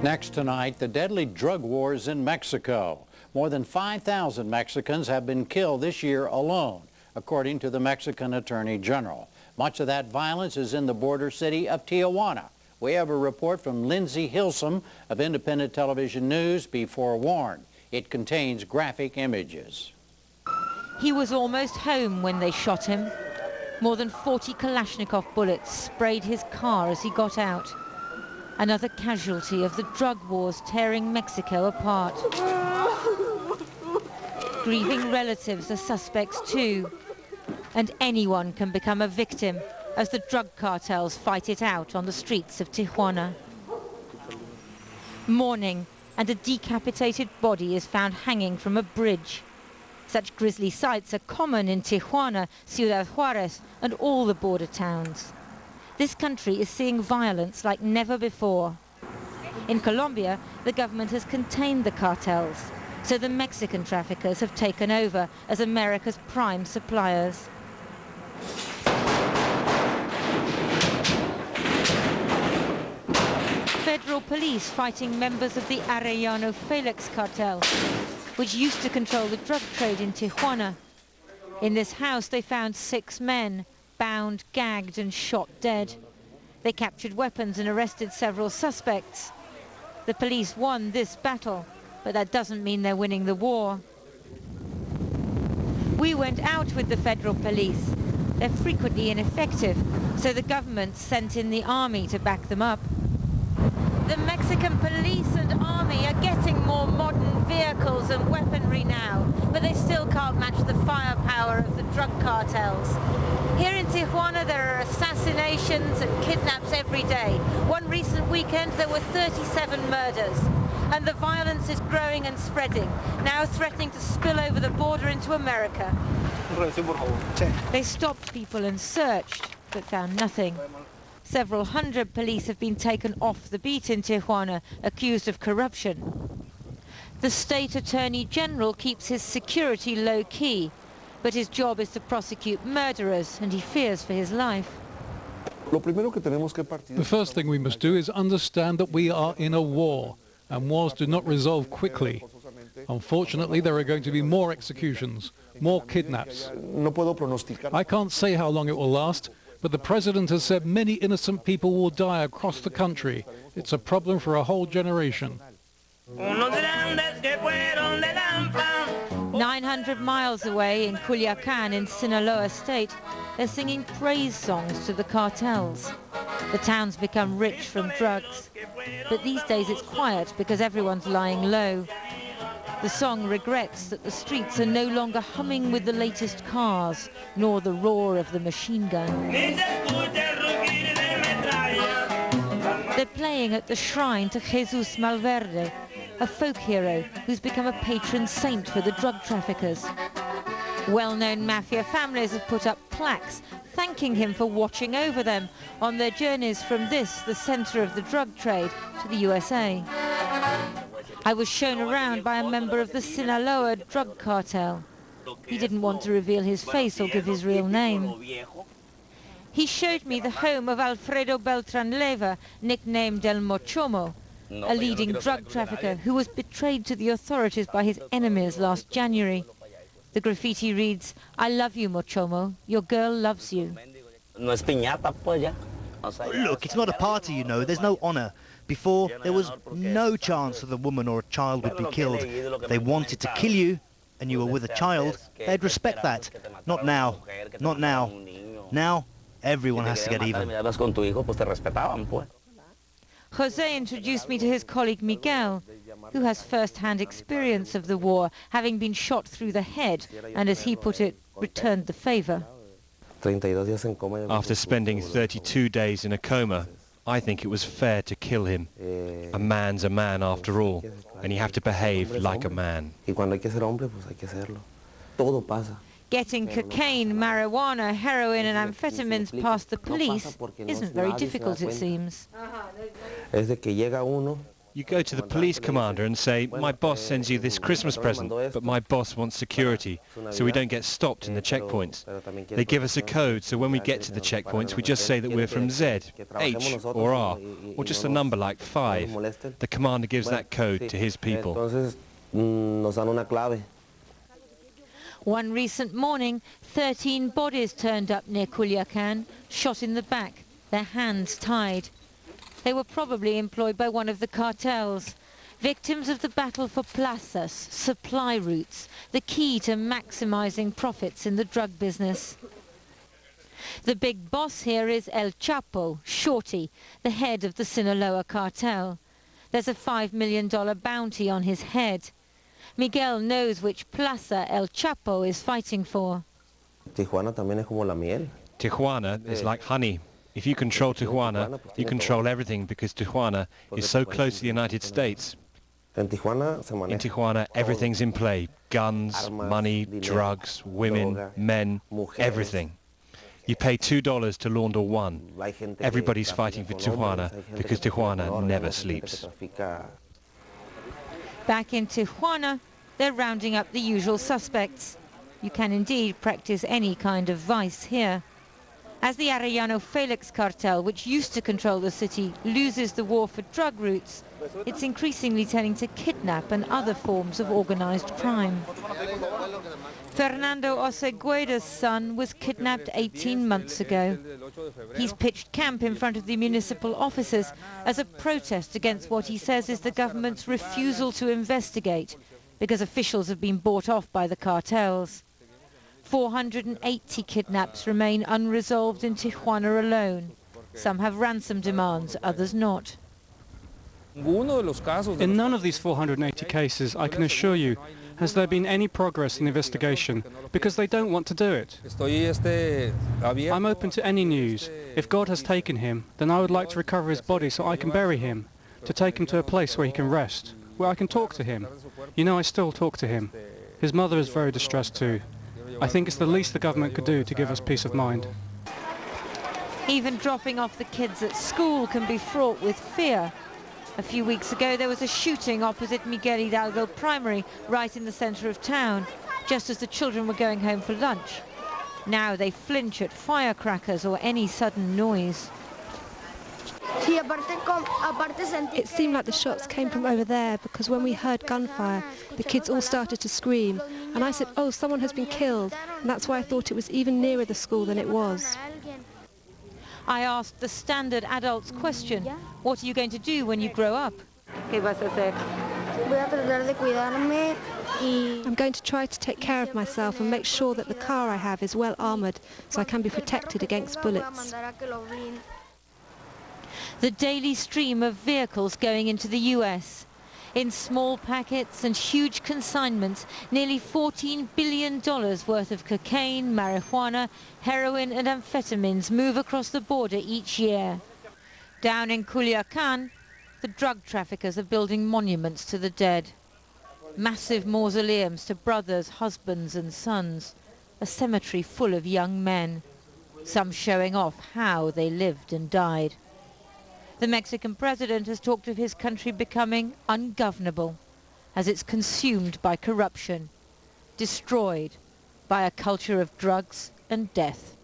Next tonight, the deadly drug wars in Mexico. More than 5,000 Mexicans have been killed this year alone, according to the Mexican Attorney General. Much of that violence is in the border city of Tijuana. We have a report from Lindsay Hilsum of Independent Television News. Be forewarned, it contains graphic images. He was almost home when they shot him. More than 40 Kalashnikov bullets sprayed his car as he got out. Another casualty of the drug wars tearing Mexico apart. Grieving relatives are suspects too. And anyone can become a victim as the drug cartels fight it out on the streets of Tijuana. Mourning, and a decapitated body is found hanging from a bridge. Such grisly sights are common in Tijuana, Ciudad Juarez, and all the border towns. This country is seeing violence like never before. In Colombia, the government has contained the cartels, so the Mexican traffickers have taken over as America's prime suppliers. Federal police fighting members of the Arellano Felix cartel, which used to control the drug trade in Tijuana. In this house they found 6 men, bound, gagged and shot dead. They captured weapons and arrested several suspects. The police won this battle, but that doesn't mean they're winning the war. We went out with the federal police. They're frequently ineffective, so the government sent in the army to back them up. The Mexican police and army are getting more modern vehicles and weaponry now, but they still can't match the firepower of the drug cartels. Here in Tijuana there are assassinations and kidnaps every day. One recent weekend there were 37 murders. And the violence is growing and spreading, now threatening to spill over the border into America. They stopped people and searched, but found nothing. Several hundred police have been taken off the beat in Tijuana, accused of corruption. The state attorney general keeps his security low-key, but his job is to prosecute murderers, and he fears for his life. The first thing we must do is understand that we are in a war, and wars do not resolve quickly. Unfortunately, there are going to be more executions, more kidnaps. I can't say how long it will last, but the president has said many innocent people will die across the country. It's a problem for a whole generation. 900 miles away in Culiacan in Sinaloa state, they're singing praise songs to the cartels. The town's become rich from drugs, but these days it's quiet because everyone's lying low. The song regrets that the streets are no longer humming with the latest cars, nor the roar of the machine gun. They're playing at the shrine to Jesus Malverde, a folk hero who's become a patron saint for the drug traffickers. Well-known mafia families have put up plaques thanking him for watching over them on their journeys from this, the center of the drug trade, to the USA. I was shown around by a member of the Sinaloa drug cartel. He didn't want to reveal his face or give his real name. He showed me the home of Alfredo Beltran Leyva, nicknamed El Mochomo, a leading drug trafficker who was betrayed to the authorities by his enemies last January. The graffiti reads, "I love you, Mochomo. Your girl loves you." Look, it's not a party, you know. There's no honor. Before, there was no chance that a woman or a child would be killed. If they wanted to kill you, and you were with a child, they'd respect that. Not now. Not now. Now, everyone has to get even. Jose introduced me to his colleague Miguel, who has first-hand experience of the war, having been shot through the head, and as he put it, returned the favor. After spending 32 days in a coma, I think it was fair to kill him. A man's a man after all, and you have to behave like a man. Getting cocaine, marijuana, heroin and amphetamines past the police isn't very difficult, it seems. You go to the police commander and say, my boss sends you this Christmas present, but my boss wants security, so we don't get stopped in the checkpoints. They give us a code, so when we get to the checkpoints, we just say that we're from Z, H, or R, or just a number like 5. The commander gives that code to his people. One recent morning, 13 bodies turned up near Culiacan, shot in the back, their hands tied. They were probably employed by one of the cartels, victims of the battle for plazas, supply routes, the key to maximizing profits in the drug business. The big boss here is El Chapo, Shorty, the head of the Sinaloa cartel. There's a $5 million bounty on his head. Miguel knows which plaza El Chapo is fighting for. Tijuana is like honey. If you control Tijuana, you control everything, because Tijuana is so close to the United States. In Tijuana, everything's in play. Guns, money, drugs, women, men, everything. You pay $2 to launder one. Everybody's fighting for Tijuana because Tijuana never sleeps. Back in Tijuana, they're rounding up the usual suspects. You can indeed practice any kind of vice here. As the Arellano Felix cartel, which used to control the city, loses the war for drug routes, it's increasingly turning to kidnap and other forms of organized crime. Fernando Osegueda's son was kidnapped 18 months ago. He's pitched camp in front of the municipal offices as a protest against what he says is the government's refusal to investigate, because officials have been bought off by the cartels. 480 kidnaps remain unresolved in Tijuana alone. Some have ransom demands, others not. In none of these 480 cases, I can assure you, has there been any progress in the investigation, because they don't want to do it. I'm open to any news. If God has taken him, then I would like to recover his body so I can bury him, to take him to a place where he can rest, where I can talk to him. You know, I still talk to him. His mother is very distressed too. I think it's the least the government could do to give us peace of mind. Even dropping off the kids at school can be fraught with fear. A few weeks ago there was a shooting opposite Miguel Hidalgo Primary, right in the centre of town, just as the children were going home for lunch. Now they flinch at firecrackers or any sudden noise. It seemed like the shots came from over there, because when we heard gunfire, the kids all started to scream. And I said, oh, someone has been killed. And that's why I thought it was even nearer the school than it was. I asked the standard adult's question, what are you going to do when you grow up? ¿Qué vas a hacer? I'm going to try to take care of myself and make sure that the car I have is well armoured, so I can be protected against bullets. The daily stream of vehicles going into the US. In small packets and huge consignments, nearly $14 billion worth of cocaine, marijuana, heroin and amphetamines move across the border each year. Down in Culiacan, the drug traffickers are building monuments to the dead. Massive mausoleums to brothers, husbands and sons. A cemetery full of young men, some showing off how they lived and died. The Mexican president has talked of his country becoming ungovernable as it's consumed by corruption, destroyed by a culture of drugs and death.